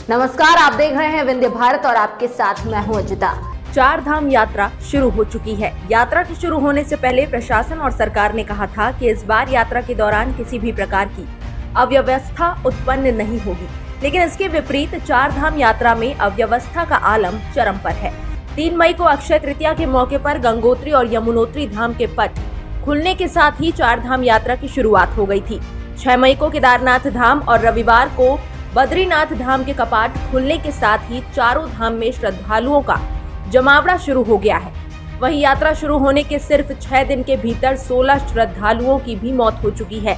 नमस्कार, आप देख रहे हैं विंध्य भारत और आपके साथ मैं हूं अजिता। चार धाम यात्रा शुरू हो चुकी है। यात्रा के शुरू होने से पहले प्रशासन और सरकार ने कहा था कि इस बार यात्रा के दौरान किसी भी प्रकार की अव्यवस्था उत्पन्न नहीं होगी, लेकिन इसके विपरीत चार धाम यात्रा में अव्यवस्था का आलम चरम पर है। 3 मई को अक्षय तृतीया के मौके पर गंगोत्री और यमुनोत्री धाम के पट खुलने के साथ ही चार धाम यात्रा की शुरुआत हो गई थी। 6 मई को केदारनाथ धाम और रविवार को बद्रीनाथ धाम के कपाट खुलने के साथ ही चारों धाम में श्रद्धालुओं का जमावड़ा शुरू हो गया है। वहीं यात्रा शुरू होने के सिर्फ 6 दिन के भीतर 16 श्रद्धालुओं की भी मौत हो चुकी है।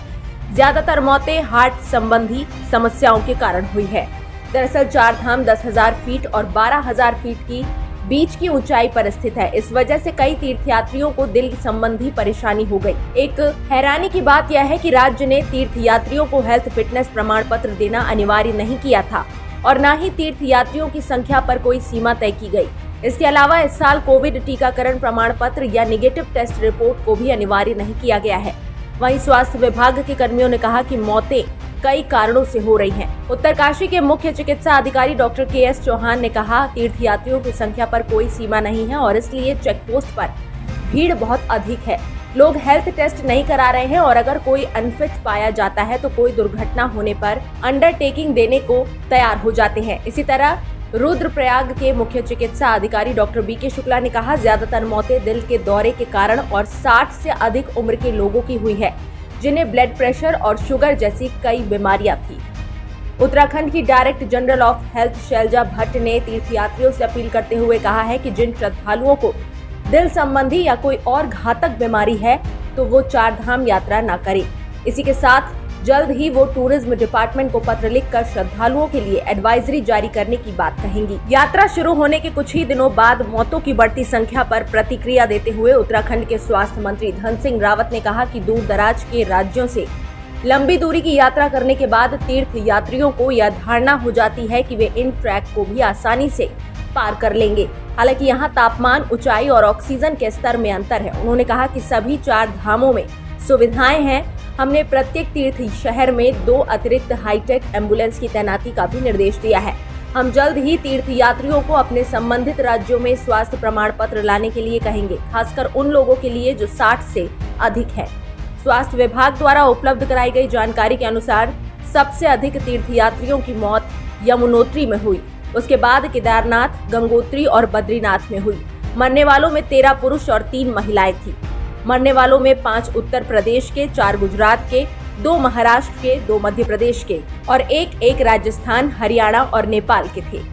ज्यादातर मौतें हार्ट संबंधी समस्याओं के कारण हुई है। दरअसल चार धाम 10,000 फीट और 12,000 फीट की बीच की ऊंचाई पर स्थित है। इस वजह से कई तीर्थयात्रियों को दिल संबंधी परेशानी हो गई। एक हैरानी की बात यह है कि राज्य ने तीर्थयात्रियों को हेल्थ फिटनेस प्रमाण पत्र देना अनिवार्य नहीं किया था और न ही तीर्थयात्रियों की संख्या पर कोई सीमा तय की गई। इसके अलावा इस साल कोविड टीकाकरण प्रमाण पत्र या निगेटिव टेस्ट रिपोर्ट को भी अनिवार्य नहीं किया गया है। वहीं स्वास्थ्य विभाग के कर्मियों ने कहा कि मौतें कई कारणों से हो रही हैं। उत्तरकाशी के मुख्य चिकित्सा अधिकारी डॉक्टर KS चौहान ने कहा, तीर्थयात्रियों की संख्या पर कोई सीमा नहीं है और इसलिए चेक पोस्ट पर भीड़ बहुत अधिक है। लोग हेल्थ टेस्ट नहीं करा रहे हैं और अगर कोई अनफिट पाया जाता है तो कोई दुर्घटना होने पर अंडरटेकिंग देने को तैयार हो जाते हैं। इसी तरह रुद्रप्रयाग के मुख्य चिकित्सा अधिकारी डॉक्टर BK शुक्ला ने कहा, ज्यादातर मौतें दिल के दौरे के कारण और 60 से अधिक उम्र के लोगों की हुई है, जिन्हें ब्लड प्रेशर और शुगर जैसी कई बीमारियां थी। उत्तराखंड की director general of health Shailja Bhatt ने तीर्थयात्रियों से अपील करते हुए कहा है कि जिन श्रद्धालुओं को दिल संबंधी या कोई और घातक बीमारी है तो वो चार धाम यात्रा न करें। इसी के साथ जल्द ही वो टूरिज्म डिपार्टमेंट को पत्र लिखकर श्रद्धालुओं के लिए एडवाइजरी जारी करने की बात कहेंगी। यात्रा शुरू होने के कुछ ही दिनों बाद मौतों की बढ़ती संख्या पर प्रतिक्रिया देते हुए उत्तराखंड के स्वास्थ्य मंत्री धन सिंह रावत ने कहा कि दूर दराज के राज्यों से लंबी दूरी की यात्रा करने के बाद तीर्थ यात्रियों को यह धारणा हो जाती है कि वे इन ट्रैक को भी आसानी से पार कर लेंगे। हालांकि यहाँ तापमान, ऊंचाई और ऑक्सीजन के स्तर में अंतर है। उन्होंने कहा कि सभी चार धामों में सुविधाएं हैं। हमने प्रत्येक तीर्थ शहर में 2 अतिरिक्त हाईटेक एम्बुलेंस की तैनाती का भी निर्देश दिया है। हम जल्द ही तीर्थ यात्रियों को अपने संबंधित राज्यों में स्वास्थ्य प्रमाण पत्र लाने के लिए कहेंगे, खासकर उन लोगों के लिए जो 60 से अधिक है। स्वास्थ्य विभाग द्वारा उपलब्ध कराई गई जानकारी के अनुसार सबसे अधिक तीर्थयात्रियों की मौत यमुनोत्री में हुई, उसके बाद केदारनाथ, गंगोत्री और बद्रीनाथ में हुई। मरने वालों में 13 पुरुष और 3 महिलाएं थी। मरने वालों में 5 उत्तर प्रदेश के, 4 गुजरात के, 2 महाराष्ट्र के, 2 मध्य प्रदेश के और 1 राजस्थान, हरियाणा और नेपाल के थे।